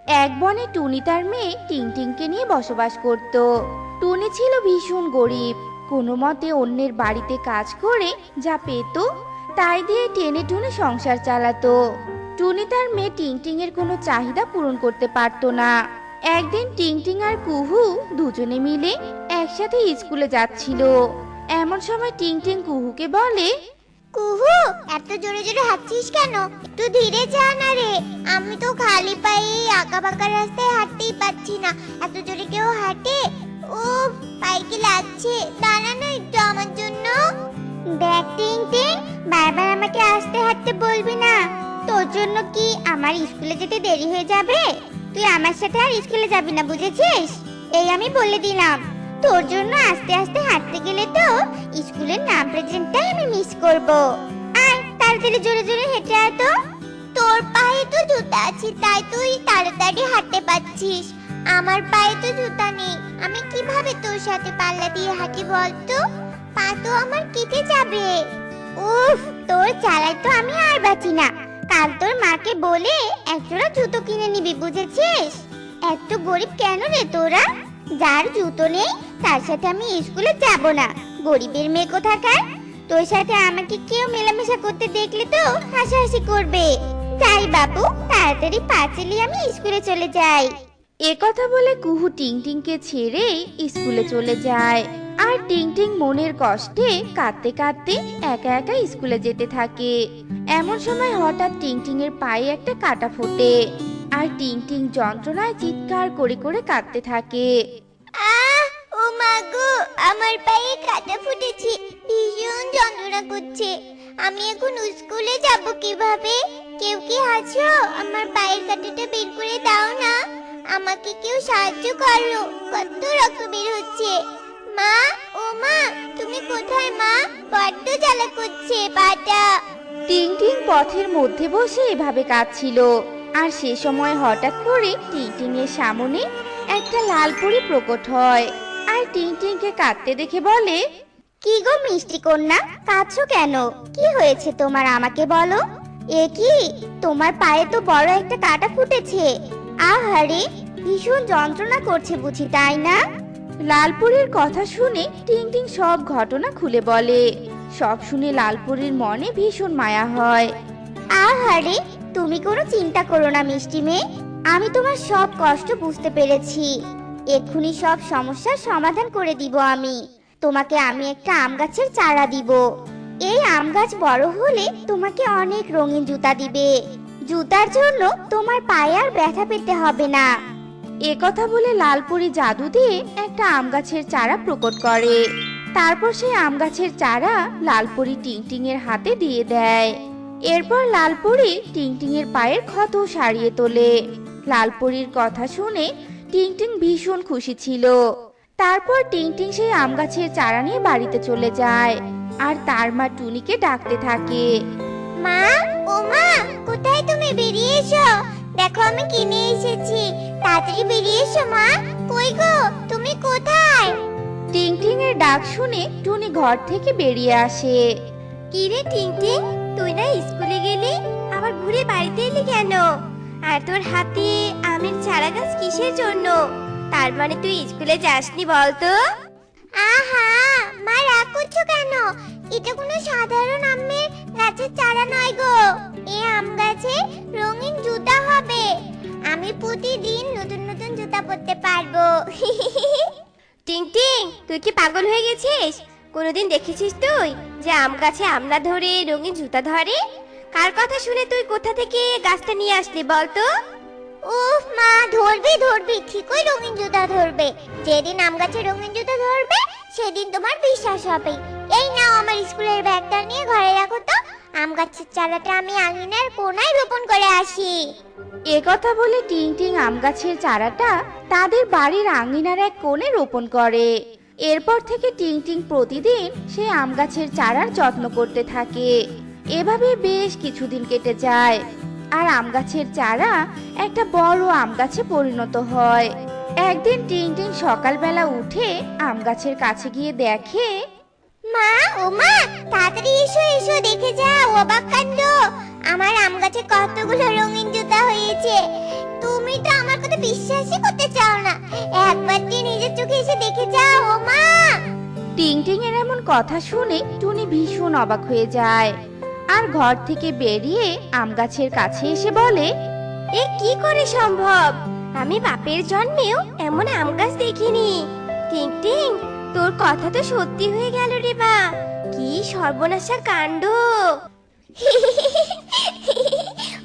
এক বনে টুনি তার মেয়ে টিংটিংকে নিয়ে বসবাস করত। টুনি ছিল ভীষণ গরিব। কোনো মতে অন্যের বাড়িতে কাজ করে যা পেত তাই দিয়ে টেনে টুনে সংসার চালাতো। টুনি তার মেয়ে টিংটিং এর কোনো চাহিদা পূরণ করতে পারতো না। একদিন টিংটিং আর কুহু দুজনে মিলে একসাথে স্কুলে যাচ্ছিল। এমন সময় টিংটিং কুহুকে বলে, কুহু, এত জোরে জোরে হাঁটছিস কেন? একটু ধীরে যা না রে। আমি তো খালি পায়ে আঁকা বাঁকা রাস্তায় হাঁটতেই পারছি না। এত জোরে কেউ হাঁটে? উফ, পায়ে কি লাগছে। দাঁড়া না একটু আমার জন্য। দেখ টিং টিং, বারবার আমাকে আস্তে হাঁটতে বলবি না। তোর জন্য কি আমার স্কুলে যেতে দেরি হয়ে যাবে? তুই আমার সাথে আর স্কুলে যাবি না, বুঝেছিস? এই আমি বলে দিলাম। তোর জন্য আস্তে আস্তে হাঁটতে গেলে তো স্কুলের নাম প্রেজেন্টটাই আমি মিস করব। আয় তাড়াতাড়ি জোরে জোরে হেঁটে আয় তো। তোর পায়ে তো জুতা আছে তাই তুই তাড়াতাড়ি হাঁটতে পারছিস। আমার পায়ে তো জুতা নেই। আমি কিভাবে তোর সাথে পাল্লা দিয়ে হাঁটি বলতো? পা তো আমার কেটে যাবে। উফ, তোর চালায় তো আমি আর বাঁচি না। কাল তোর মাকে বলে একজোড়া জুতো কিনে নিবি, বুঝেছিস? এত গরিব কেন রে তোরা? যার জুতো নেই তার সাথে আমি স্কুলে যাব না। গরিবের মেয়ে কোথাকার। তোর সাথে আমাকে কেউ মেলামেশা করতে দেখলে তো হাসাহাসি করবে। যাই বাবু, তাড়াতাড়ি পা চালিয়ে আমি স্কুলে চলে যাই। এ কথা বলে কুহু টিংটিংকে ছেড়ে স্কুলে চলে যায়। আর টিংটিং মনের কষ্টে কাঁদতে কাঁদতে একা একা স্কুলে যেতে থাকে। এমন সময় হঠাৎ টিংটিং এর পায়ে একটা কাঁটা ফোটে। আর টিংটিং যন্ত্রণায় চিৎকার করে করে কাঁদতে থাকে। আহ, ও মা গো, আমার পায়ে কাঁটা ফুটেছে। ভীষণ যন্ত্রণা করছে। আমি এখন স্কুলে যাব কিভাবে? কেউ কি আছো? আমার পায়ের কাঁটাটা বের করে দাও না। আমাকে কেউ সাহায্য করো। কত রক্ত বের হচ্ছে। মা, ও মা, তুমি কোথায় মা? বড্ড জ্বালা করছে পাটা। টিংটিং পথের মধ্যে বসে এভাবে কাঁদছিল। আর সে সময় হঠাৎ করে টিংটিং এর সামনে একটা লাল পরী প্রকট হয়। আর টিংটিংকে কাঁদতে দেখে বলে, কি গো মিষ্টি কন্যা, কাঁদছো কেন? কি হয়েছে তোমার আমাকে বলো। এ কি, তোমার পায়ে তো বড় একটা কাঁটা ফুটেছে। আহারে, ভীষণ যন্ত্রণা করছে বুঝি, তাই না? লালপুরীর কথা শুনে টিংটিং সব ঘটনা খুলে বলে। সব শুনে লালপুরীর মনে ভীষণ মায়া হয়। আহারে, তুমি কোনো চিন্তা করো না মিষ্টি মেয়ে। আমি তোমার সব কষ্ট বুঝতে পেরেছি। এক্ষুনি সব সমস্যার সমাধান করে দিব আমি। তোমাকে আমি একটা আম গাছের চারা দিব। এই আম গাছ বড় হলে তোমাকে অনেক রঙিন জুতা দিবে। জুতার জন্য তোমার পায়ে আর ব্যথা পেতে হবে না। এ কথা বলে লালপুরী জাদু দিয়ে একটা আম গাছের চারা প্রকট করে। তারপর সেই আম গাছের চারা লালপুরী টিংটিং এর হাতে দিয়ে দেয়। এরপর লালপুরী টিংটিং এর পায়ের ক্ষত সারিয়ে তোলে। লালপুরীর কথা শুনে টিংটিং ভীষণ খুশি ছিল। তারপর টিংটিং সেই আম গাছের চারা নিয়ে বাড়িতে চলে যায়। আর তার মা টুনিকে ডাকতে থাকে। মা, ও মা, কোথায় তুমি? বেরিয়ে এসো। দেখো আমি কিনে এসেছি। তাড়াতাড়ি বেরিয়ে এসো মা। কই গো, তুমি কোথায়? টিংটিং এর ডাক শুনে টুনি ঘর থেকে বেরিয়ে আসে। কি রে টিংটিং, তুই না স্কুলে গেলি, আবার ঘুরে বাড়িতে এলি কেন? আর তোর হাতে আমের চারা গাছ কিসের জন্য? তার মানে তুই স্কুলে যাসনি বলতো? আহা, মা রাগ করছো কেন? এটা কোনো সাধারণ আমের গাছের চারা নয় গো। এই আম গাছে রঙিন জুতা হবে। আমি প্রতিদিন নতুন নতুন জুতা পরতে পারবো। টিংটিং, তুই কি পাগল হয়ে গেছিস? কোনোদিন দেখেছিস তুই যে আম গাছে আমলা ধরে রঙিন জুতা ধরে? কার কথা শুনে তুই কোথা থেকে গাছটা নিয়ে আসলি বলতো? উফ মা, ধরবি ধরবি, ঠিকই রঙিন জুতা ধরবে। যেদিন আম গাছে রঙিন জুতা ধরবে সেদিন তোমার বিশ্বাস হবে। এই নাও আমার স্কুলের ব্যাগটা নিয়ে ঘরে রাখো তো। আম গাছের চারাটা আমি আঙিনার কোনায় রোপণ করে আসি। এ কথা বলে টিংটিং আম গাছের চারাটা তাদের বাড়ির আঙিনার এক কোণে রোপণ করে। এরপর থেকে টিংটিং প্রতিদিন সেই আম গাছের চারার যত্ন করতে থাকে। এভাবে বেশ কিছুদিন কেটে যায়। আর আম গাছের চারা একটা বড় আম গাছে পরিণত হয়। একদিন টিংটিং সকালবেলা উঠে আম গাছের কাছে গিয়ে দেখে, মা, ও মা, তাড়াতাড়ি এসো এসো, দেখে যাও অবাক কাণ্ড। আমার আম গাছে কতগুলো রঙিন জুতা হয়েছে। তুমি তো আমার কথা শুনে টুনি ভীষণ অবাক হয়ে যায় আর ঘর থেকে বেরিয়ে আম গাছের কাছে এসে বলে, এ কি করে সম্ভব? আমি বাপের জন্মেও এমন আম গাছ দেখিনি। টিং টিং, তোর কথা তো সত্যি হয়ে গেল রে মা। কি সর্বনাশা কাণ্ড!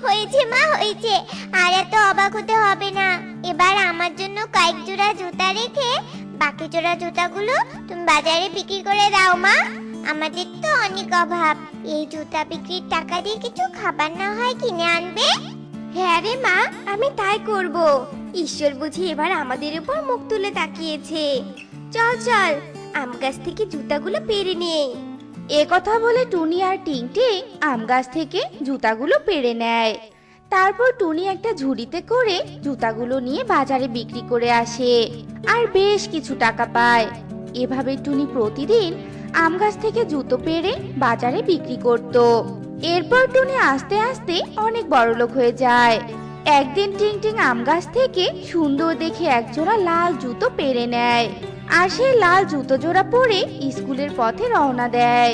হয়েছে মা, হয়েছে। আর এত অবাক হতে হবে না। এবার আমার জন্য কয়েক জোড়া জুতা রেখে বাকি জোড়া জুতাগুলো তুমি বাজারে বিক্রি করে দাও মা। আমাদের তো অনেক অভাব। এই জুতা বিক্রির টাকা দিয়ে কিছু খাবার না হয় কিনে আনবে? হ্যাঁ রে মা, আমি তাই করব। ঈশ্বর বুঝি এবার আমাদের উপর মুখ তুলে তাকিয়েছে। চল চল, আম গাছ থেকে জুতাগুলো পেরে নেই। এ কথা বলে টুনি আর টিংটিং আম গাছ থেকে জুতাগুলো পেড়ে নেয়। তারপর টুনি একটা ঝুড়িতে করে জুতাগুলো নিয়ে বাজারে বিক্রি করে আসে আর বেশ কিছু টাকা পায়। এভাবে টুনি প্রতিদিন আম গাছ থেকে জুতো পেড়ে বাজারে বিক্রি করত। এরপর টুনি আস্তে আস্তে অনেক বড়লোক হয়ে যায়। একদিন টিংটিং আম গাছ থেকে সুন্দর দেখে একজোড়া লাল জুতো পেড়ে নেয় আর সেই লাল জুতো জোড়া পরে স্কুলের পথে রওনা দেয়।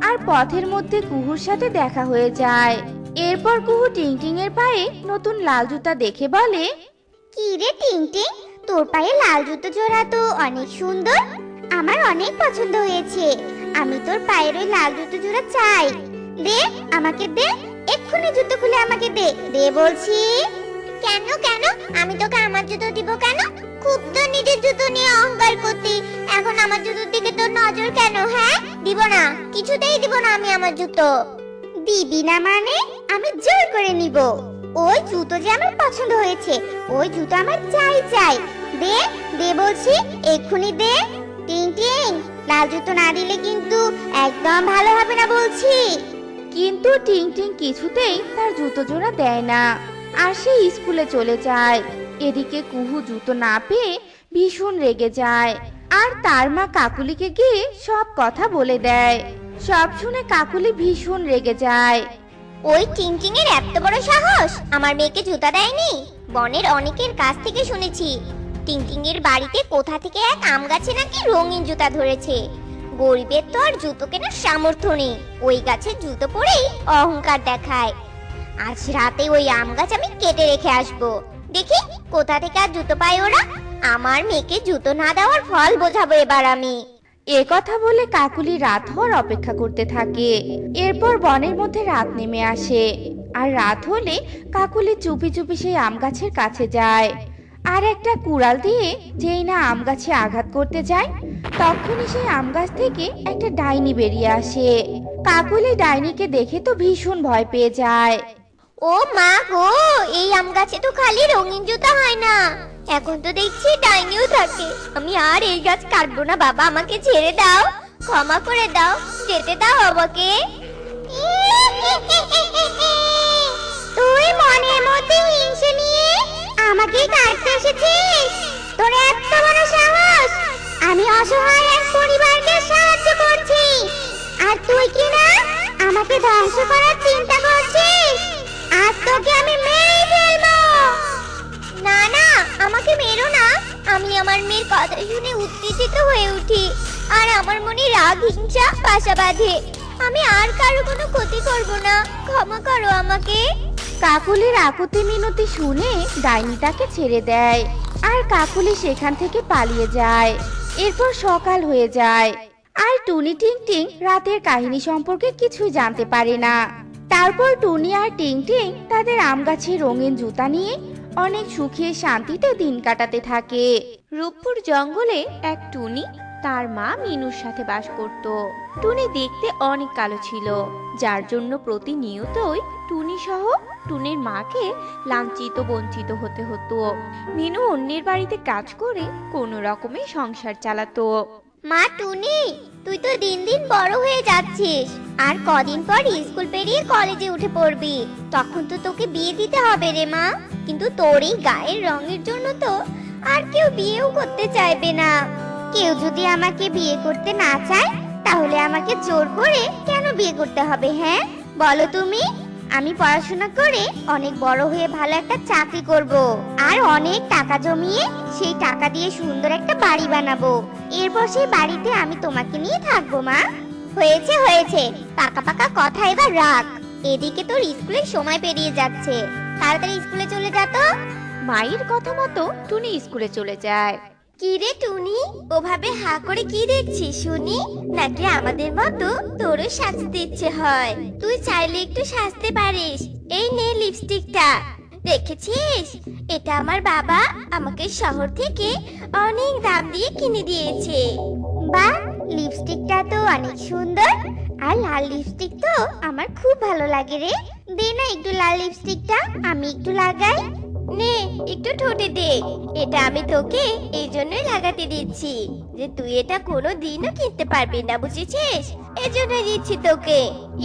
আর পথের মধ্যে কুহুর সাথে দেখা হয়ে যায়। এরপর কুহু টিংটিং এর পায়ে নতুন লাল জুতা দেখে বলে, কি রে টিংটিং, তোর পায়ে লাল জুতো জোড়া তো অনেক সুন্দর। আমার অনেক পছন্দ হয়েছে। আমি তোর পায়ের ওই লাল জুতো জোড়া চাই। দে, আমাকে দে। এক্ষুনি জুতো খুলে আমাকে দে, দে বলছি। কেন কেন? আমি তোকে আমার জুতো দিব কেন? খুব তো নিজের জুতো নিয়ে অহংকার করতি। এখন আমার জুতোর দিকে তোর নজর কেন? হ্যাঁ, দিব না, কিছুতেই দিব না আমি আমার জুতো। দিবি না মানে? আমি জোর করে নিব। ওই জুতো যে আমার পছন্দ হয়েছে, ওই জুতো আমার চাই চাই। দে, দে বলছি, এক্ষুনি দে। টিং টিং, লাল জুতো না দিলে কিন্তু একদম ভালো হবে না বলছি। কিন্তু টিংটিং কিছুতেই তার জুতো জোড়া দেয় না আর সে স্কুলে চলে যায়। এদিকে কুহু জুতো না পেয়ে ভীষণ রেগে যায় আর তার মা কাকুলিকে গিয়ে সব কথা বলে দেয়। সব শুনে কাকুলি ভীষণ রেগে যায়। ওই টিংটিং এর এত বড় সাহস আমার মেয়েকে জুতা দেয়নি? বনের অনেকের কাছ থেকে শুনেছি টিংটিং এর বাড়িতে কোথা থেকে এক আম গাছে নাকি রঙিন জুতা ধরেছে। গরিবের তো আর জুতো কেনার সামর্থ্য নেই, ওই গাছে জুতো পরেই অহংকার দেখায়। আজ রাতে ওই আম গাছ আমি কেটে রেখে আসবো। দেখি কোথা থেকে আর জুতো পায় ওরা। আমার মেয়েকে জুতো না দেওয়ার ফল বোঝাবো এবার আমি। এ কথা বলে কাকুলি রাত হওয়ার অপেক্ষা করতে থাকে। এরপর বনের মধ্যে রাত নেমে আসে আর রাত হলে কাকুলি চুপি চুপি সেই আম গাছের কাছে যায় আর একটা কুড়াল দিয়ে যেই না আম গাছে আঘাত করতে যায় তখনই সেই আম গাছ থেকে একটা ডাইনি বেরিয়ে আসে। কাকুলি ডাইনিকে দেখে তো ভীষণ ভয় পেয়ে যায়। ও মা গো, এই আম গাছে তো খালি রঙিন জুতা হয় না, এখন তো দেখছি ডাইনিও থাকে। আমি আর এই গাছ কাটবো না বাবা, আমাকে ছেড়ে দাও, ক্ষমা করে দাও, যেতে দাও আমাকে। তুই মনের মধ্যে হিংসে নিয়ে আমাকে কাটতে এসেছিস? তোর এত বড় সাহস! আমি অসহায় এক পরিবারকে সাহায্য করছি আর তুই কি না আমাকে ধ্বংস করার চিন্তা করছিস? আজ তোকে আমি মেরেই ফেলবো। না না, আমাকে মেরো না। আমি আমার মেয়ের কথা শুনে উত্তেজিত হয়ে উঠি আর আমার মনে রাগ হিংসা বাসা বাঁধে। আমি আর কারো কোনো ক্ষতি করব না, ক্ষমা করো আমাকে। কাকুলির আকুতি মিনতি শুনে ডাইনি তাকে ছেড়ে দেয় আর কাকুলি সেখান থেকে পালিয়ে যায়। এরপর সকাল হয়ে যায় আর টুনি টিংটিং রাতের কাহিনী সম্পর্কে কিছুই জানতে পারে না। তারপর টুনি আর টিংটিং তাদের আম গাছের রঙিন জুতা নিয়ে অনেক সুখে শান্তিতে দিন কাটাতে থাকে। রূপপুর জঙ্গলে এক টুনি তার মা মিনুর সাথে বাস করত। টুনি দেখতে অনেক কালো ছিল, যার জন্য প্রতিনিয়তই টুনি সহ টুনির মাকে লাঞ্ছিত বঞ্চিত হতে হতো। মিনু অন্যের বাড়িতে কাজ করে কোনো রকমে সংসার চালাতো। মা টুনি, তুই তো দিন দিন বড় হয়ে যাচ্ছিস আর কদিন পর স্কুল পেরিয়ে কলেজে উঠে পড়বি। তখন তো তোকে বিয়ে দিতে হবে রে মা। কিন্তু তোর এই গায়ের রঙের জন্য তো আর কেউ বিয়েও করতে চাইবে না। কেউ যদি আমাকে বিয়ে করতে না চায় তাহলে আমাকে জোর করে কেন বিয়ে করতে হবে? হ্যাঁ বলো তুমি। আমি পড়াশোনা করে অনেক বড় হয়ে ভালো একটা চাকরি করব আর অনেক টাকা জমিয়ে সেই টাকা দিয়ে সুন্দর একটা বাড়ি বানাবো। এরপর সেই বাড়িতে আমি তোমাকে নিয়ে থাকবো মা। হয়েছে হয়েছে, পাকা পাকা কথা এবার রাখ। এদিকে তোর স্কুলের সময় পেরিয়ে যাচ্ছে, তাড়াতাড়ি স্কুলে চলে যা তো। মায়ের কথা মতো টুনি স্কুলে চলে যায়। কি রে টুনি, ওভাবে হা করে কি দেখছিস শুনি? নাকি আমাদের মতো তোরও সাজতে ইচ্ছে হয়? তুই চাইলে একটু সাজতে পারিস। এই নে লিপস্টিকটা, দেখেছিস? এটা আমার বাবা আমাকে শহর থেকে অনেক দাম দিয়ে কিনে দিয়েছে। বাহ, লিপস্টিকটা তো অনেক সুন্দর। আর লাল লিপস্টিক তো আমার খুব ভালো লাগে রে। দে না একটু লাল লিপস্টিকটা, আমি একটু লাগাই। নে একটু ঠোঁটে দে। এটা আমি তোকে এই জন্যই লাগাতে দিচ্ছি যে তুই এটা কোনো দিনও কিনতে পারবি না, বুঝেছিস? এজন্যই দিচ্ছি তোকে।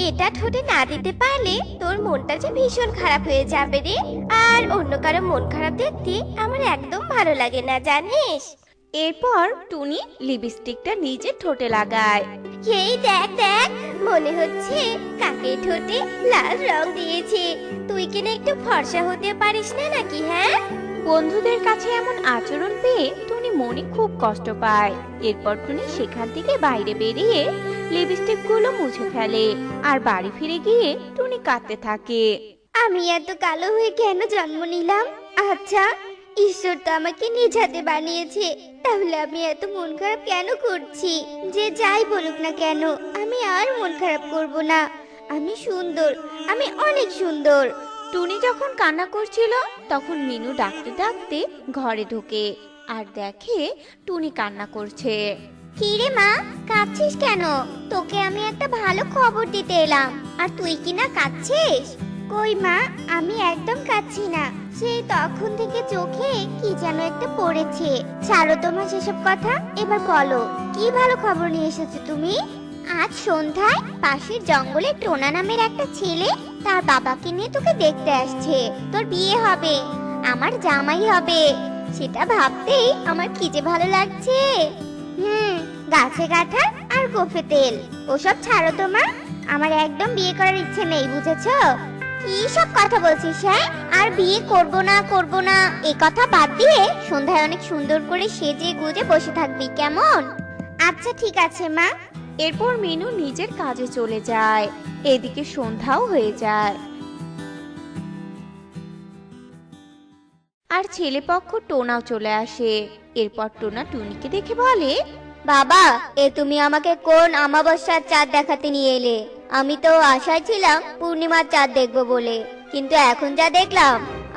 এটা ঠোঁটে না দিতে পারলে তোর মনটা যে ভীষণ খারাপ হয়ে যাবে রে। আর অন্য কারো মন খারাপ দেখতে আমার একদম ভালো লাগে না, জানিস? এরপর টুনি লিপস্টিকটা নিজের ঠোঁটে লাগায়। এই দেখ দেখ, মনে হচ্ছে কাকের ঠোঁটে লাল রং দিয়েছে। তুই কিনা একটু ফর্সা হতে পারিস না নাকি? হ্যাঁ, বন্ধুদের কাছে এমন আচরণ পেয়ে টুনি মনে খুব কষ্ট পায়। এরপর টুনি সেখান থেকে বাইরে বেরিয়ে লিপস্টিক গুলো মুছে ফেলে আর বাড়ি ফিরে গিয়ে টুনি কাঁদতে থাকে। আমি এত কালো হয়ে কেন জন্ম নিলাম? আচ্ছা, ঈশ্বর তো আমাকে নিজ হাতে বানিয়েছে, তাহলে আমি এত মন খারাপ কেন করছি? যে যাই বলুক না কেন, আমি আর মন খারাপ করব না। আমি সুন্দর, আমি অনেক সুন্দর। টুনি যখন কান্না করছিল তখন মিনু ডাকতে ডাকতে ঘরে ঢোকে আর দেখে টুনি কান্না করছে। কি রে মা, কাঁদছিস কেন? তোকে আমি একটা ভালো খবর দিতে এলাম, আর তুই কিনা কাঁদছিস? কই মা, আমি একদম কাঁদছি না। সেই তখন থেকে চোখে কি যেন একটা পড়েছে। ছাড়ো তোমার সেসব কথা, এবার বলো কি ভালো খবর নিয়ে এসেছো তুমি? আজ সন্ধ্যায় পাশের জঙ্গলে টোনা নামের একটা ছেলে তার বাবাকে নিয়ে তোকে দেখতে আসছে। তোর বিয়ে হবে, আমার জামাই হবে। সেটা ভাবতেই আমার কি যে ভালো লাগছে। গাছে কাঁঠাল আর গোফে তেল ওসব ছাড়ো তো মা, আমার একদম বিয়ে করার ইচ্ছে নেই, বুঝেছো? কি সব কথা বলছিস? হ্যাঁ, আর বিয়ে করব না করব না এই কথা বাদ দিয়ে সন্ধ্যায় অনেক সুন্দর করে সেজে গুজে বসে থাকবি, কেমন? আচ্ছা ঠিক আছে মা। এরপর মিনু নিজের কাজে চলে যায়। এদিকে সন্ধ্যাও হয়ে যায় আর ছেলেপক্ষ টোনাও চলে আসে। এরপর টোনা টুনিকে দেখে বলে, বাবা, এ তুমি আমাকে কোন অমাবস্যার চাঁদ দেখাতে নিয়ে এলে? আমি তো আশায় ছিলাম পূর্ণিমার চাঁদ দেখবো বলে, কিন্তু এখন যা দেখলাম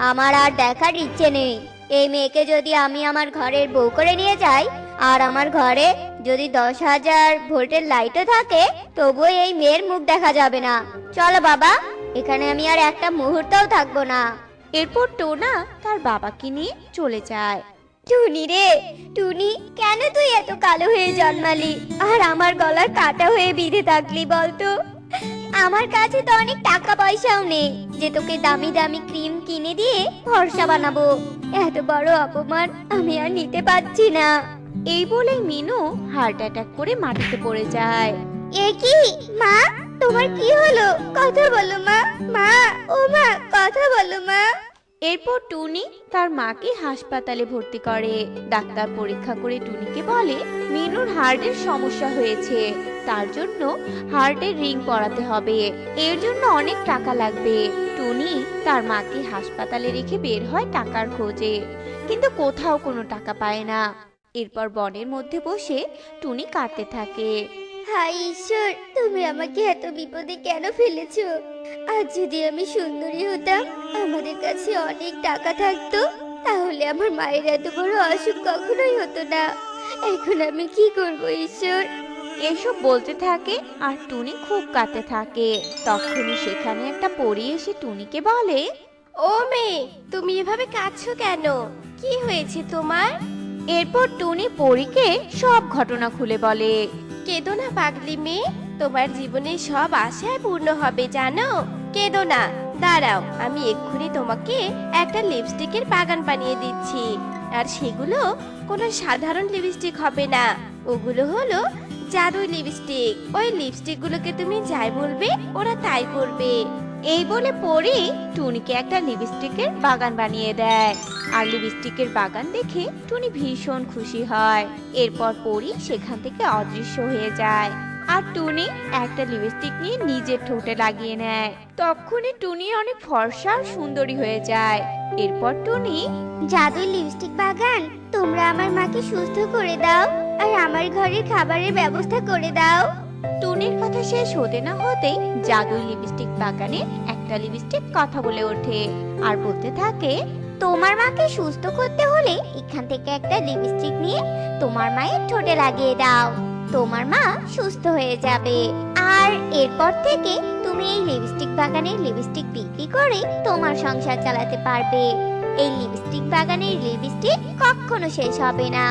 আমার আর দেখার ইচ্ছে নেই। এই মেয়েকে যদি আমি আমার ঘরের বউ করে নিয়ে যাই, আর আমার ঘরে যদি 10,000 ভোল্টের লাইটও থাকে, তবুও এই মেয়ের মুখ দেখা যাবে না। চলো বাবা, এখানে আমি আর একটা মুহূর্তও থাকবো না। এরপর টোনা তার বাবাকে নিয়ে চলে যায়। টুনি রে, টুনি, কেন তুই এত কালো হয়ে জন্মালি আর আমার গলার কাটা হয়ে বিঁধে থাকলি বলতো? আমার কাছে তো অনেক টাকা পয়সাও নেই যে তোকে দামি দামি ক্রিম কিনে দিয়ে ফর্সা বানাবো। এত বড় অপমান আমি আর নিতে পারছি না। এই বলে মিনু হার্ট অ্যাটাক করে মাটিতে পড়ে যায়। এ কি মা, তোমার কি হলো? কথা বলো মা, মা, ও মা, কথা বলো মা। এরপর টুনি তার মাকে হাসপাতালে ভর্তি করে। ডাক্তার পরীক্ষা করে টুনিকে বলে মিনুর হার্টের সমস্যা হয়েছে, তার জন্য হার্টের রিং পরাতে হবে। এর জন্য অনেক টাকা লাগবে। টুনি তার মাকে হাসপাতালে রেখে বের হয় টাকার খোঁজে, কিন্তু কোথাও কোনো টাকা পায় না। এরপর বনের মধ্যে বসে টুনি কাঁদতে থাকে। হায় ঈশ্বর, তুমি আমাকে এত বিপদে কেন ফেলেছো? আজ যদি আমি সুন্দরী হতাম, আমাদের কাছে অনেক টাকা থাকতো, তাহলে আমার মায়ের এত বড় অসুখ কখনোই হতো না। এখন আমি কি করব ঈশ্বর? এসব বলতে থাকে আর টুনি খুব কাঁদতে থাকে। তখনই সেখানে একটা পরী এসে টুনিকে বলে, ও মেয়ে, তুমি এভাবে কাঁদছো কেন? কি হয়েছে তোমার? এরপর টুনি পরীকে সব ঘটনা খুলে বলে। কেঁদো না পাগলি মেয়ে, তোমার জীবনে সব আশায় পূর্ণ হবে জানো। কেঁদো না, দাঁড়াও, আমি এক্ষুনি তোমাকে একটা লিপস্টিকের বাগান বানিয়ে দিচ্ছি। আর সেগুলো কোনো সাধারণ লিপস্টিক হবে না, ওগুলো হলো জাদুই লিপস্টিক। ওই লিপস্টিক গুলোকে তুমি যাই বলবে ওরা তাই করবে। এই বলে পরি টুনিকে একটা লিপস্টিকের বাগান বানিয়ে দেয়। আর লিপস্টিকের বাগান দেখে টুনি ভীষণ খুশি হয়। এরপর পরি সেখান থেকে অদৃশ্য হয়ে যায়। আর টুনি একটা লিপস্টিক নিয়ে নিজের ঠোঁটে লাগিয়ে নেয়। তখনই টুনি অনেক ফর্সা আর সুন্দরী হয়ে যায়। এরপর টুনি, জাদুর লিপস্টিক বাগান, তোমরা আমার মাকে সুস্থ করে দাও আর আমার ঘরের খাবারের ব্যবস্থা করে দাও। টুনির কথা শেষ হতে না হতেই জাদুর লিপস্টিক বাগানে একটা লিপস্টিক কথা বলে ওঠে আর বলতে থাকে, তোমার মাকে সুস্থ করতে হলে এখান থেকে একটা লিপস্টিক নিয়ে তোমার মায়ের ঠোঁটে লাগিয়ে দাও। তোমার মা সুস্থ হয়ে যাবে। আর এরপর থেকে তুমি এই লিপস্টিক বাগানের লিপস্টিক বিক্রি করে তোমার সংসার চালাতে পারবে। এই লিপস্টিক বাগানের লিপস্টিক কখনো শেষ হবে না।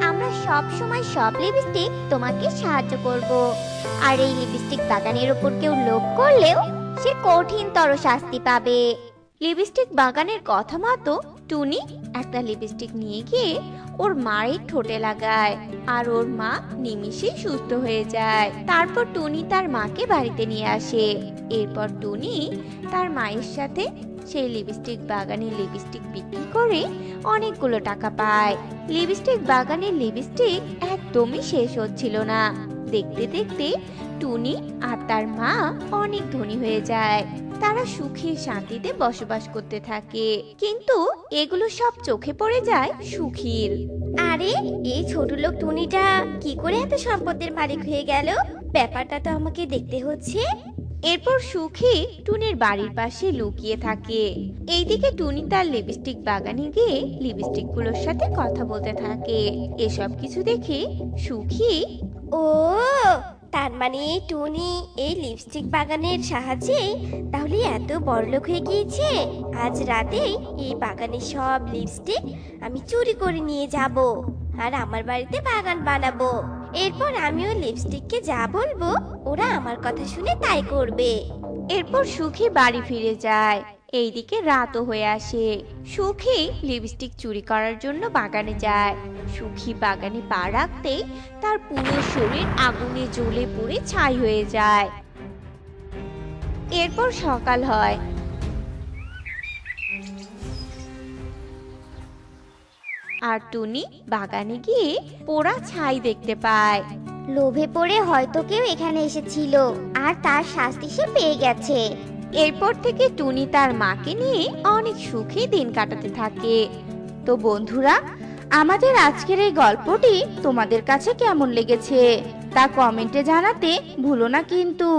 আমরা সব সময় সব লিপস্টিক তোমাকে সাহায্য করব। আর এই লিপস্টিক বাগানের উপর কেউ লোভ করলেও সে কঠিনতর শাস্তি পাবে। লিপস্টিক বাগানের কথা মতো টুনি একটা লিপস্টিক নিয়ে গিয়ে ওর মায়ের ঠোঁটে লাগায় আর ওর মা নিমিষেই সুস্থ হয়ে যায়। তারপর টুনি তার মাকে বাড়িতে নিয়ে আসে। এরপর টুনি তার মায়ের সাথে সেই লিপস্টিক বাগানের লিপস্টিক বিক্রি করে অনেকগুলো টাকা পায়। লিপস্টিক বাগানের লিপস্টিক একদমই শেষ হচ্ছিল না। দেখতে দেখতে টুনি আর তার মা অনেক ধনী হয়ে যায়। তারা সুখে শান্তিতে বসবাস করতে থাকে। কিন্তু এগুলো সব চোখে পড়ে যায় সুখীর। আরে, এই ছোট লোক টুনিটা কি করে এত সম্পদের মালিক হয়ে গেল? ব্যাপারটা তো আমাকে দেখতে হচ্ছে। এরপর সুখী টুনির বাড়ির পাশে লুকিয়ে থাকে। এইদিকে টুনি তার লিপস্টিক বাগানে গিয়ে লিপস্টিক গুলোর সাথে কথা বলতে থাকে। এসব কিছু দেখে সুখী, ও, তার মানে এই টুনি এই লিপস্টিক বাগানের সাহায্যে তাহলে এত বড়লোক হয়ে গিয়েছে। আজ রাতেই এই বাগানের সব লিপস্টিক আমি চুরি করে নিয়ে যাব আর আমার বাড়িতে বাগান বানাবো। এরপর আমিও লিপস্টিককে যা বলবো ওরা আমার কথা শুনে তাই করবে। এরপর সুখী বাড়ি ফিরে যায়। এইদিকে রাতও হয়ে আসে। সুখী লিপস্টিক চুরি করার জন্য বাগানে যায়। সুখী বাগানে পা রাখতেই তার পুরো শরীর আগুনে জ্বলে পুড়ে ছাই হয়ে যায়। এরপর সকাল হয়। আর টুনি বাগানে গিয়ে পোড়া ছাই দেখতে পায়। লোভে পড়ে হয়তো কেউ এখানে এসেছিল আর তার শাস্তি সে পেয়ে গেছে। এরপর থেকে টুনি তার মাকে নিয়ে অনেক সুখে দিন কাটাতে থাকে। তো বন্ধুরা, আমাদের আজকের এই গল্পটি তোমাদের কাছে কেমন লেগেছে তা কমেন্টে জানাতে ভুলো না কিন্তু।